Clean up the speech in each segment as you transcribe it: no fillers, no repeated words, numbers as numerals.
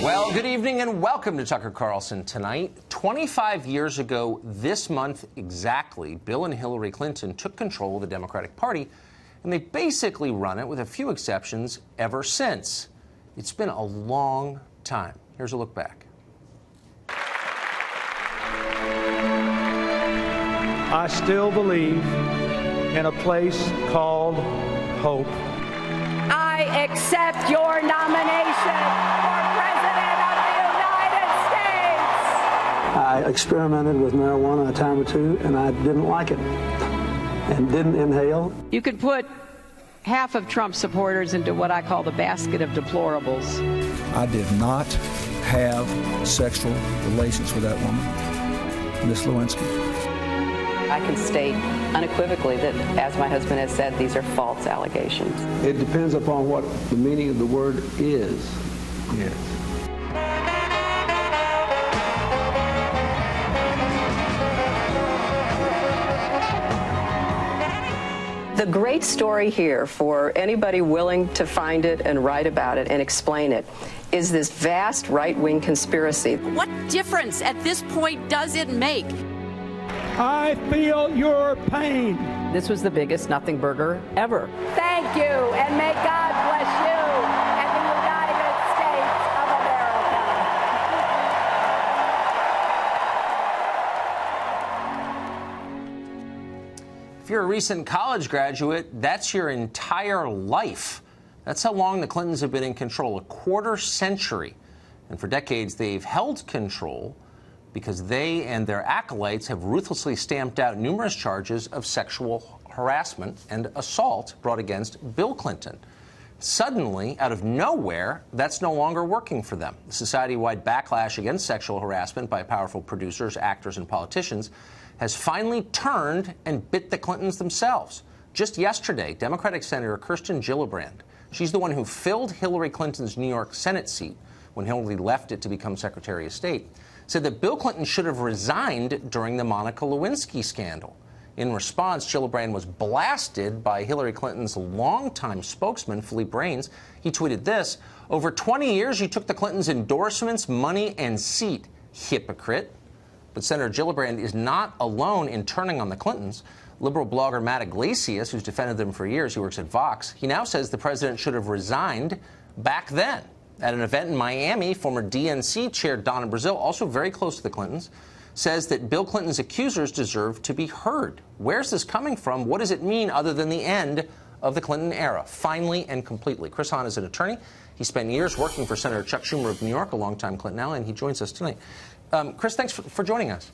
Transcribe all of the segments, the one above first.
Well, good evening and welcome to Tucker Carlson Tonight. 25 years ago this month exactly, Bill and Hillary Clinton took control of the Democratic Party, and they've basically run it, with a few exceptions, ever since. It's been a long time. Here's a look back. I still believe in a place called hope. I accept your nomination for President of the United States. I experimented with marijuana a time or two, and I didn't like it and didn't inhale. You could put half of Trump supporters into what I call the basket of deplorables. I did not have sexual relations with that woman, Miss Lewinsky. I can state unequivocally that, as my husband has said, these are false allegations. It depends upon what the meaning of the word is. Yes. The great story here, for anybody willing to find it and write about it and explain it, is this vast right-wing conspiracy. What difference at this point does it make? I feel your pain. This was the biggest nothing burger ever. Thank you, and may God bless you and the United States of America. If you're a recent college graduate, that's your entire life. That's how long the Clintons have been in control, a quarter century. And for decades, they've held control because they and their acolytes have ruthlessly stamped out numerous charges of sexual harassment and assault brought against Bill Clinton. Suddenly, out of nowhere, that's no longer working for them. The society-wide backlash against sexual harassment by powerful producers, actors, and politicians has finally turned and bit the Clintons themselves. Just yesterday, Democratic Senator Kirsten Gillibrand, she's the one who filled Hillary Clinton's New York Senate seat when Hillary left it to become Secretary of State, said that Bill Clinton should have resigned during the Monica Lewinsky scandal. In response, Gillibrand was blasted by Hillary Clinton's longtime spokesman, Philippe Reines. He tweeted this: "Over 20 years, you took the Clintons' endorsements, money, and seat. Hypocrite." But Senator Gillibrand is not alone in turning on the Clintons. Liberal blogger Matt Iglesias, who's defended them for years, he works at Vox, he now says the president should have resigned back then. At an event in Miami, former DNC chair Donna Brazile, also very close to the Clintons, says that Bill Clinton's accusers deserve to be heard. Where's this coming from? What does it mean other than the end of the Clinton era, finally and completely? Chris Hahn is an attorney. He spent years working for Senator Chuck Schumer of New York, a longtime Clinton ally, and he joins us tonight. Chris, thanks for joining us.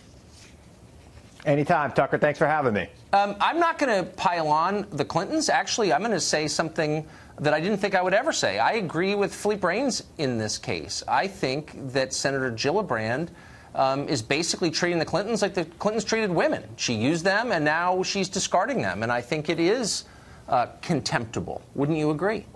Anytime, Tucker. Thanks for having me. I'm not going to pile on the Clintons. Actually, I'm going to say something that I didn't think I would ever say. I agree with Philippe Reines in this case. I think that Senator Gillibrand is basically treating the Clintons like the Clintons treated women. She used them, and now she's discarding them. And I think it is contemptible. Wouldn't you agree?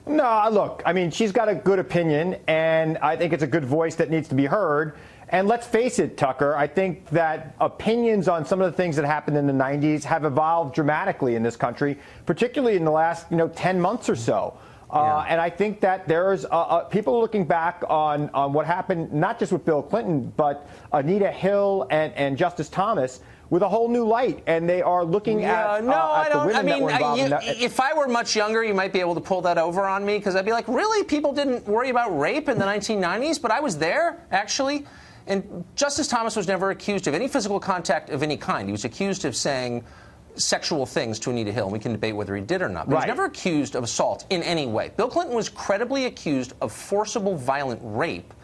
No, look, I mean, she's got a good opinion, and I think it's a good voice that needs to be heard. And let's face it, Tucker, I think that opinions on some of the things that happened in the 90s have evolved dramatically in this country, particularly in the last, 10 months or so. And I think that there's people looking back on what happened, not just with Bill Clinton, but Anita Hill and Justice Thomas, with a whole new light, and they are looking at the women that were involved in that. If I were much younger, you might be able to pull that over on me, because I'd be like, really? People didn't worry about rape in the 1990s? But I was there, actually. And Justice Thomas was never accused of any physical contact of any kind. He was accused of saying sexual things to Anita Hill, and we can debate whether he did or not. But he was never accused of assault in any way. Bill Clinton was credibly accused of forcible violent rape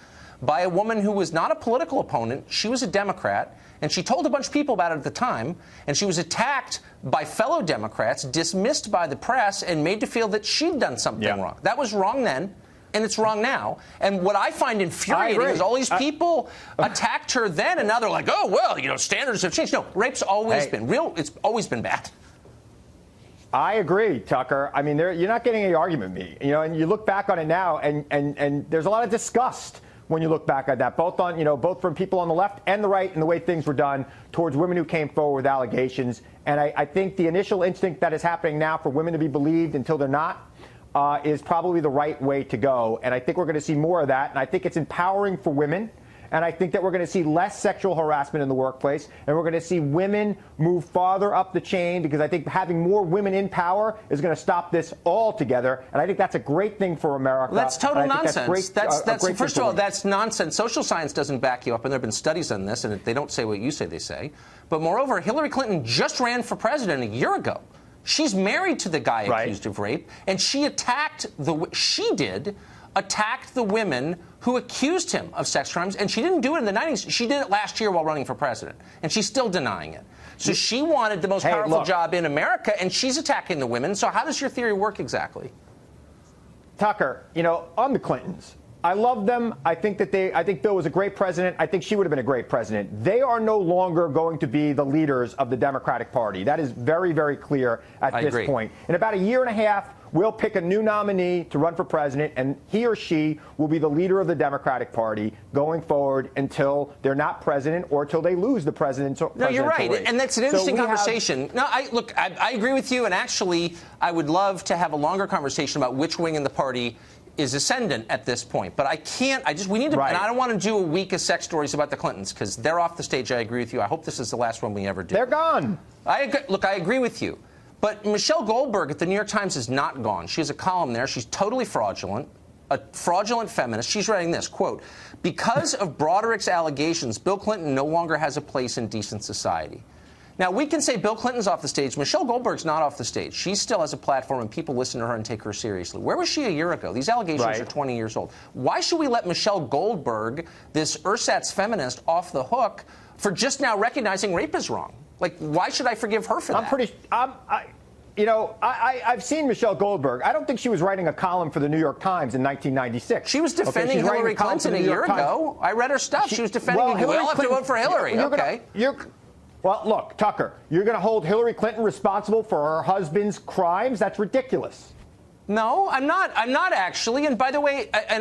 by a woman who was not a political opponent. She was a Democrat, and she told a bunch of people about it at the time, and she was attacked by fellow Democrats, dismissed by the press, and made to feel that she'd done something wrong. That was wrong then, and it's wrong now. And what I find infuriating is all these people attacked her then, and now they're like, oh, well, standards have changed. No, rape's always been real. It's always been bad. I agree, Tucker. I mean, you're not getting any argument with me. And you look back on it now, and there's a lot of disgust when you look back at that, both from people on the left and the right, and the way things were done towards women who came forward with allegations. And I think the initial instinct that is happening now for women to be believed until they're not, is probably the right way to go. And I think we're going to see more of that. And I think it's empowering for women. And I think that we're going to see less sexual harassment in the workplace. And we're going to see women move farther up the chain, because I think having more women in power is going to stop this altogether. And I think that's a great thing for America. Well, that's total nonsense. First of all, that's nonsense. Social science doesn't back you up, and there have been studies on this, and they don't say what you say they say. But moreover, Hillary Clinton just ran for president a year ago. She's married to the guy accused of rape, and she attacked the women who accused him of sex crimes, and she didn't do it in the 90s. She did it last year while running for president, and she's still denying it. So she wanted the most powerful job in America, and she's attacking the women. So how does your theory work exactly? Tucker, on the Clintons, I love them. I think Bill was a great president. I think she would have been a great president. They are no longer going to be the leaders of the Democratic Party. That is very, very clear at this point. In about a year and a half, we'll pick a new nominee to run for president, and he or she will be the leader of the Democratic Party going forward until they're not president or until they lose the presidential No, you're right, race. and that's an interesting conversation. I agree with you, and actually, I would love to have a longer conversation about which wing in the party is ascendant at this point. But I can't, we need to, and I don't want to do a week of sex stories about the Clintons, because they're off the stage. I agree with you. I hope this is the last one we ever do. They're gone. I agree with you. But Michelle Goldberg at the New York Times is not gone. She has a column there. She's totally fraudulent, a fraudulent feminist. She's writing this, quote, "Because of Broderick's allegations, Bill Clinton no longer has a place in decent society." Now, we can say Bill Clinton's off the stage. Michelle Goldberg's not off the stage. She still has a platform, and people listen to her and take her seriously. Where was she a year ago? These allegations are 20 years old. Why should we let Michelle Goldberg, this ersatz feminist, off the hook for just now recognizing rape is wrong? Like, why should I forgive her for that? I've seen Michelle Goldberg. I don't think she was writing a column for the New York Times in 1996. She was defending Hillary Clinton a year ago. I read her stuff. She was defending Hillary. We'll have to vote for Hillary. Well, look, Tucker, you're going to hold Hillary Clinton responsible for her husband's crimes? That's ridiculous. No, I'm not. I'm not actually. And by the way, I'm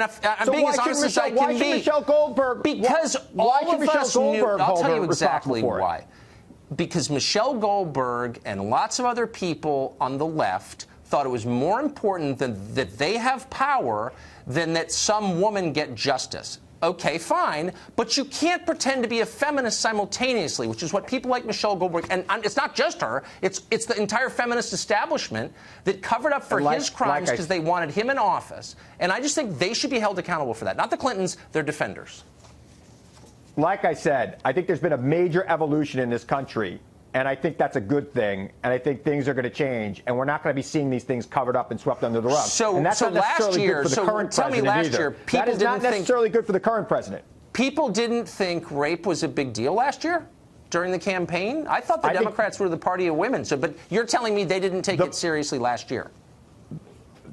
being as honest as I can be. Why should Michelle Goldberg? Because all of us knew. I'll tell you exactly why. Because Michelle Goldberg and lots of other people on the left thought it was more important that they have power than that some woman get justice. Okay, fine, but you can't pretend to be a feminist simultaneously, which is what people like Michelle Goldberg, and it's not just her, it's the entire feminist establishment that covered up for his crimes because they wanted him in office. And I just think they should be held accountable for that. Not the Clintons, they're defenders. Like I said, I think there's been a major evolution in this country, and I think that's a good thing, and I think things are going to change, and we're not going to be seeing these things covered up and swept under the rug. And that's not necessarily good for the current president either. That is not necessarily good for the current president. People didn't think rape was a big deal last year during the campaign? I thought the Democrats were the party of women, but you're telling me they didn't take it seriously last year.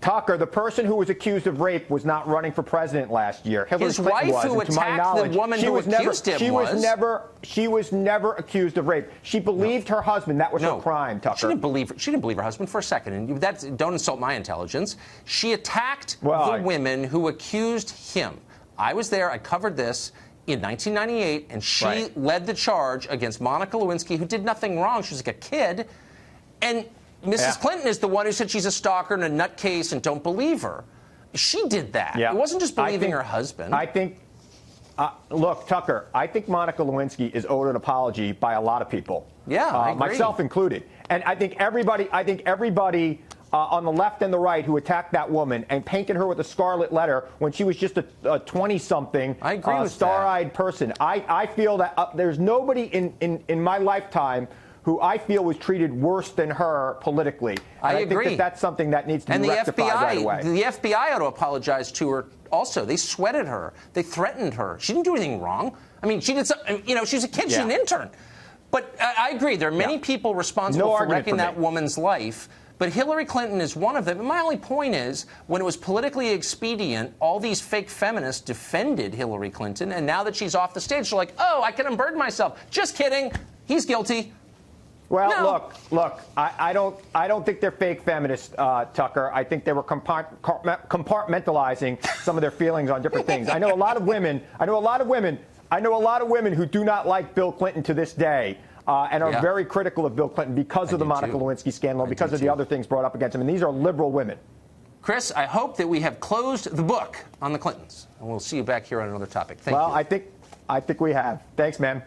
Tucker, the person who was accused of rape was not running for president last year. His wife, who attacked the woman who accused him, she was never accused of rape. She believed her husband. That was her crime, Tucker. She didn't believe her husband for a second. And don't insult my intelligence. She attacked the women who accused him. I was there. I covered this in 1998, and she led the charge against Monica Lewinsky, who did nothing wrong. She was like a kid. And Mrs. Clinton is the one who said she's a stalker and a nutcase and don't believe her. She did that. Yeah. It wasn't just believing her husband. Look, Tucker, I think Monica Lewinsky is owed an apology by a lot of people. Yeah, I agree. Myself included. And I think everybody on the left and the right who attacked that woman and painted her with a scarlet letter when she was just a 20-something star-eyed person. I feel that there's nobody in my lifetime who I feel was treated worse than her politically. And I agree. think that's something that needs to be rectified right away. The FBI ought to apologize to her also. They sweated her. They threatened her. She didn't do anything wrong. I mean, she did something, she was a kid. She's an intern. But I agree. There are many people responsible for wrecking that woman's life. But Hillary Clinton is one of them. And my only point is, when it was politically expedient, all these fake feminists defended Hillary Clinton. And now that she's off the stage, they're like, oh, I can unburden myself. Just kidding. He's guilty. Well, look. I don't think they're fake feminists, Tucker. I think they were compartmentalizing some of their feelings on different things. I know a lot of women who do not like Bill Clinton to this day. And are very critical of Bill Clinton because of the Monica Lewinsky scandal, because of the other things brought up against him. And these are liberal women. Chris, I hope that we have closed the book on the Clintons, and we'll see you back here on another topic. Thank you. Well, I think we have. Thanks, man.